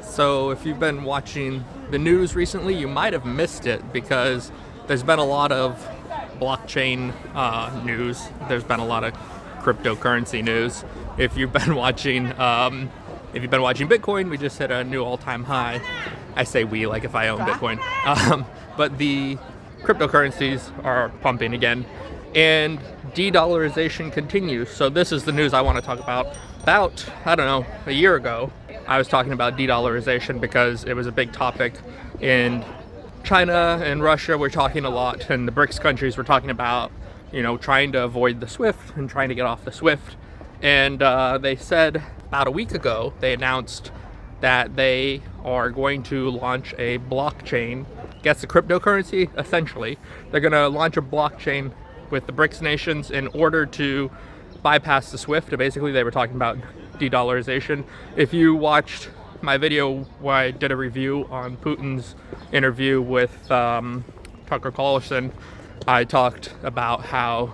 So if you've been watching the news recently, you might have missed it because there's been a lot of blockchain news. There's been a lot of cryptocurrency news. If you've been watching, Bitcoin, we just hit a new all-time high. I say we like if I own Bitcoin, but the cryptocurrencies are pumping again, and de-dollarization continues. So this is the news I want to talk about. About, I don't know, a year ago, I was talking about de-dollarization because it was a big topic in China and Russia. We're talking a lot, and the BRICS countries were talking about, trying to avoid the SWIFT and trying to get off the SWIFT. And they said about a week ago, they announced that they are going to launch a blockchain. Guess the cryptocurrency, essentially. They're going to launch a blockchain with the BRICS nations in order to bypass the SWIFT. Basically, they were talking about de-dollarization. If you watched my video where I did a review on Putin's interview with Tucker Carlson, I talked about how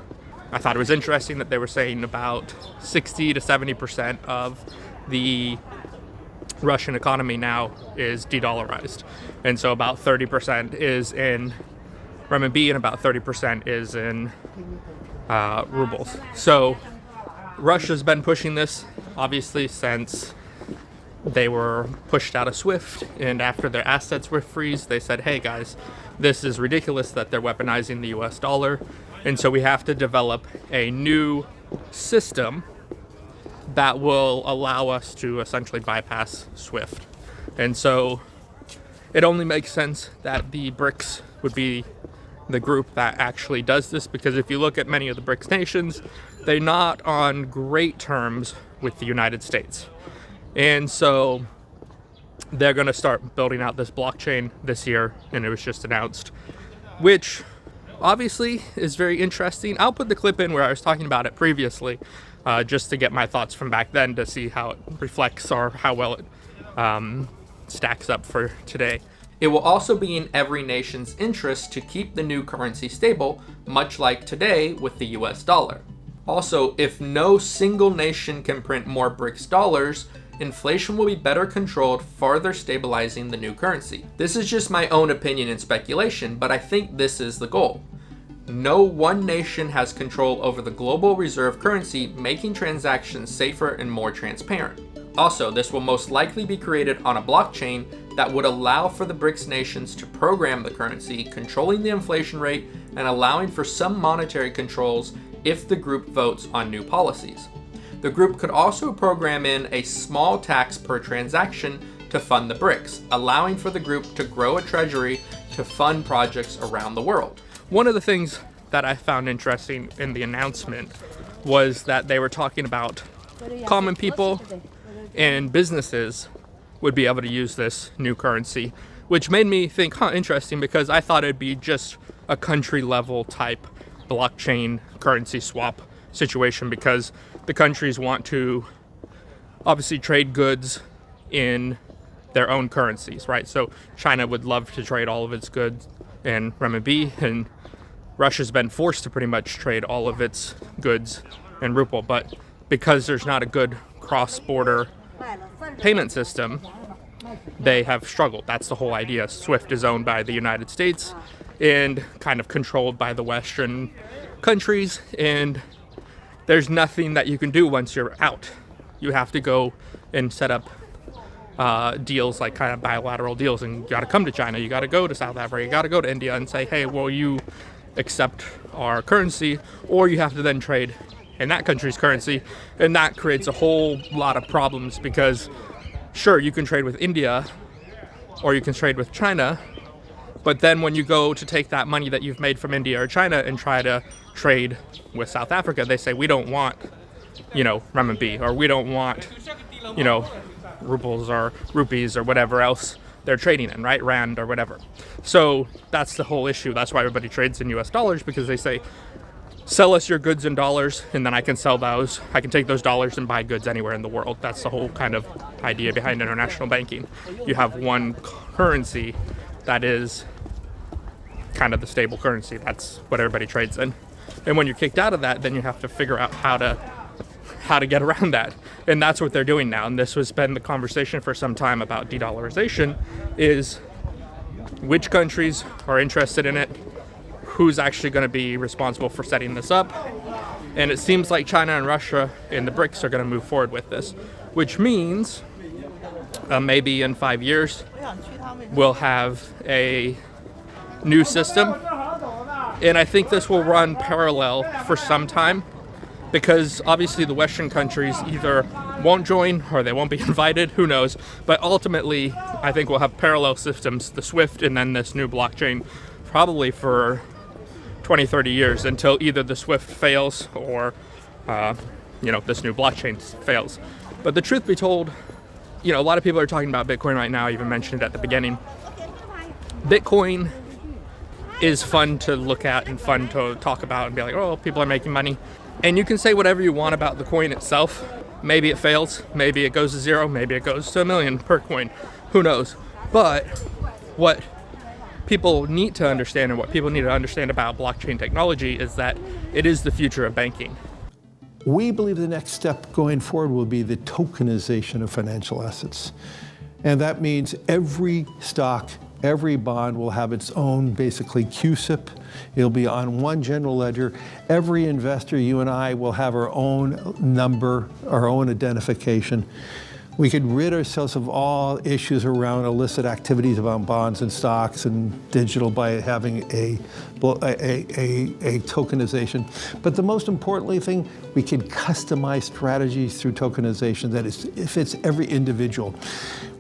I thought it was interesting that they were saying about 60 to 70% of the Russian economy now is de-dollarized. And so about 30% is in renminbi and about 30% is in rubles. So Russia's been pushing this, obviously, since they were pushed out of SWIFT, and after their assets were freezed, they said, hey guys, this is ridiculous that they're weaponizing the US dollar, and so we have to develop a new system that will allow us to essentially bypass SWIFT. And so it only makes sense that the BRICS would be the group that actually does this, because if you look at many of the BRICS nations, they're not on great terms with the United States. And so they're going to start building out this blockchain this year, and it was just announced, which obviously is very interesting. I'll put the clip in where I was talking about it previously, just to get my thoughts from back then to see how it reflects or how well it stacks up for today. It will also be in every nation's interest to keep the new currency stable, much like today with the US dollar. Also, if no single nation can print more BRICS dollars, inflation will be better controlled, further stabilizing the new currency. This is just my own opinion and speculation, but I think this is the goal. No one nation has control over the global reserve currency, making transactions safer and more transparent. Also, this will most likely be created on a blockchain that would allow for the BRICS nations to program the currency, controlling the inflation rate and allowing for some monetary controls if the group votes on new policies. The group could also program in a small tax per transaction to fund the BRICS, allowing for the group to grow a treasury to fund projects around the world. One of the things that I found interesting in the announcement was that they were talking about common people and businesses would be able to use this new currency, which made me think, interesting, because I thought it'd be just a country level type blockchain currency swap situation, because the countries want to obviously trade goods in their own currencies, right? So China would love to trade all of its goods in renminbi, and Russia's been forced to pretty much trade all of its goods in ruble. But because there's not a good cross-border payment system, they have struggled. That's the whole idea. SWIFT is owned by the United States and kind of controlled by the Western countries, and there's nothing that you can do once you're out. You have to go and set up deals, like kind of bilateral deals, and you got to come to China, you got to go to South Africa, you got to go to India and say, hey, will you accept our currency? Or you have to then trade in that country's currency, and that creates a whole lot of problems, because sure, you can trade with India or you can trade with China, but then when you go to take that money that you've made from India or China and try to trade with South Africa, they say, we don't want, renminbi, or we don't want, rubles or rupees or whatever else they're trading in, right? Rand or whatever. So that's the whole issue. That's why everybody trades in US dollars, because they say, sell us your goods in dollars, and then I can sell those. I can take those dollars and buy goods anywhere in the world. That's the whole kind of idea behind international banking. You have one currency that is kind of the stable currency. That's what everybody trades in. And when you're kicked out of that, then you have to figure out how to how to get around that. And that's what they're doing now. And this has been the conversation for some time about de-dollarization, is which countries are interested in it, who's actually going to be responsible for setting this up. And it seems like China and Russia and the BRICS are going to move forward with this, which means maybe in 5 years we'll have a new system. And I think this will run parallel for some time, because obviously the Western countries either won't join or they won't be invited, who knows. But ultimately, I think we'll have parallel systems, the SWIFT and then this new blockchain, probably for 20, 30 years, until either the SWIFT fails or, this new blockchain fails. But the truth be told, a lot of people are talking about Bitcoin right now. I even mentioned it at the beginning. Bitcoin is fun to look at and fun to talk about and be like, oh, people are making money. And you can say whatever you want about the coin itself. Maybe it fails, maybe it goes to zero, maybe it goes to 1 million per coin, who knows. But what people need to understand, and what people need to understand about blockchain technology, is that it is the future of banking. We believe the next step going forward will be the tokenization of financial assets. And that means every stock, every bond will have its own, basically, CUSIP. It'll be on one general ledger. Every investor, you and I, will have our own number, our own identification. We could rid ourselves of all issues around illicit activities around bonds and stocks and digital by having a tokenization. But the most importantly thing, we can customize strategies through tokenization that fits every individual.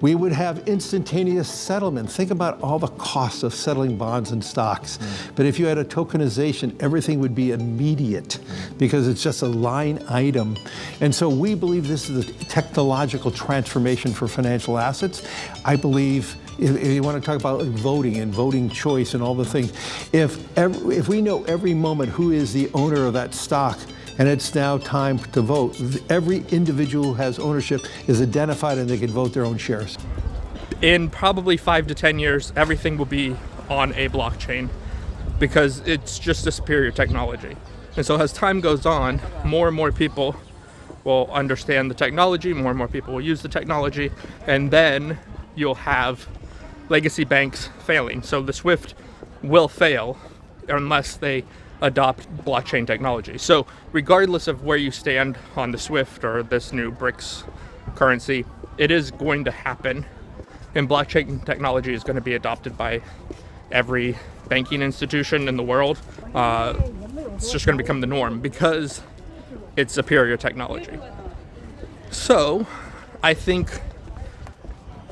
We would have instantaneous settlement. Think about all the costs of settling bonds and stocks. But if you had a tokenization, everything would be immediate because it's just a line item. And so we believe this is a technological transformation for financial assets. I believe if you want to talk about voting and voting choice and all the things, if we know every moment who is the owner of that stock, and it's now time to vote, every individual who has ownership is identified and they can vote their own shares. In probably 5 to 10 years, everything will be on a blockchain because it's just a superior technology. And so as time goes on, more and more people will understand the technology, more and more people will use the technology, and then you'll have legacy banks failing. So the SWIFT will fail unless they adopt blockchain technology. So regardless of where you stand on the SWIFT or this new BRICS currency, it is going to happen. And blockchain technology is going to be adopted by every banking institution in the world. It's just going to become the norm because it's superior technology. So I think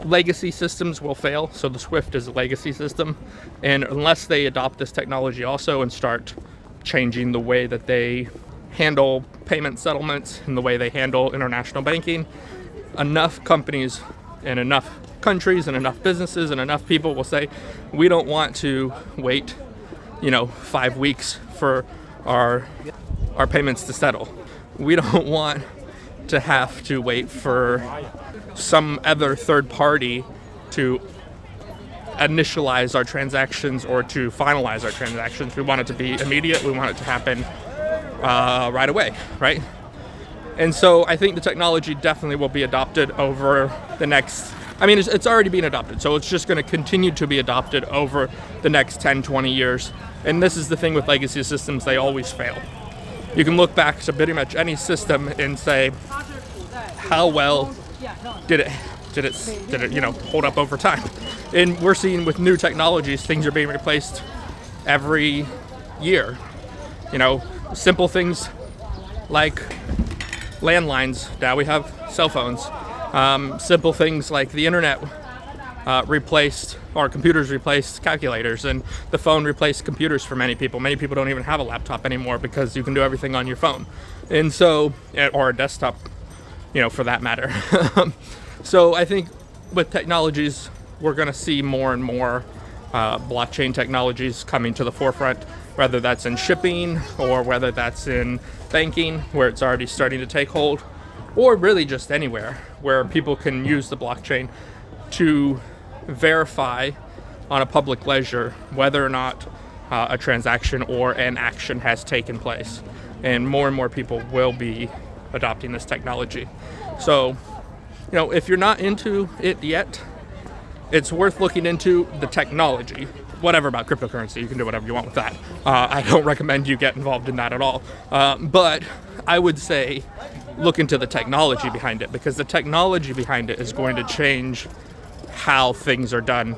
legacy systems will fail. So the SWIFT is a legacy system. And unless they adopt this technology also and start changing the way that they handle payment settlements and the way they handle international banking, enough companies and enough countries and enough businesses and enough people will say, we don't want to wait, 5 weeks for our payments to settle. We don't want to have to wait for some other third party to initialize our transactions or to finalize our transactions. We want it to be immediate. We want it to happen right away, right? And so I think the technology definitely will be adopted over the next, it's already been adopted, so it's just going to continue to be adopted over the next 10, 20 years. And this is the thing with legacy systems, they always fail. You can look back to pretty much any system and say, how well did it hold up over time? And we're seeing with new technologies, things are being replaced every year. Simple things like landlines. Now we have cell phones. Simple things like the internet replaced, or computers replaced calculators, and the phone replaced computers for many people. Many people don't even have a laptop anymore because you can do everything on your phone. And so, or a desktop, for that matter. So I think with technologies, we're going to see more and more blockchain technologies coming to the forefront, whether that's in shipping or whether that's in banking, where it's already starting to take hold, or really just anywhere where people can use the blockchain to verify on a public ledger whether or not a transaction or an action has taken place. And more people will be adopting this technology. So, if you're not into it yet, it's worth looking into the technology. Whatever about cryptocurrency, you can do whatever you want with that. I don't recommend you get involved in that at all. But I would say look into the technology behind it, because the technology behind it is going to change how things are done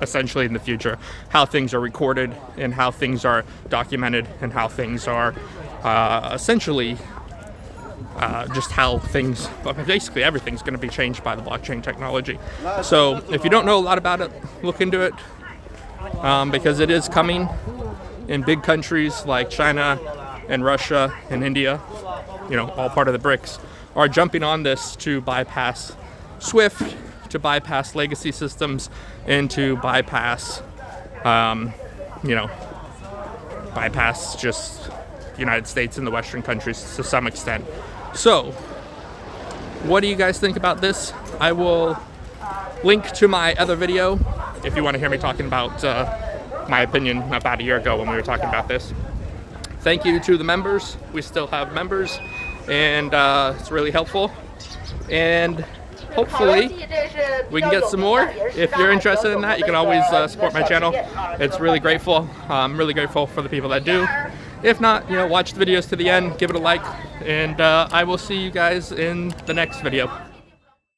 essentially in the future, how things are recorded and how things are documented and how things are essentially just how things, basically everything's going to be changed by the blockchain technology. So if you don't know a lot about it, look into it, because it is coming in big countries like China and Russia and India, all part of the BRICS, are jumping on this to bypass SWIFT, to bypass legacy systems, and to bypass, bypass just the United States and the Western countries to some extent. So, what do you guys think about this? I will link to my other video if you want to hear me talking about my opinion about a year ago when we were talking about this. Thank you to the members. We still have members, and it's really helpful. And hopefully we can get some more. If you're interested in that, you can always support my channel. It's really grateful. I'm really grateful for the people that do. If not, watch the videos to the end, give it a like, and I will see you guys in the next video.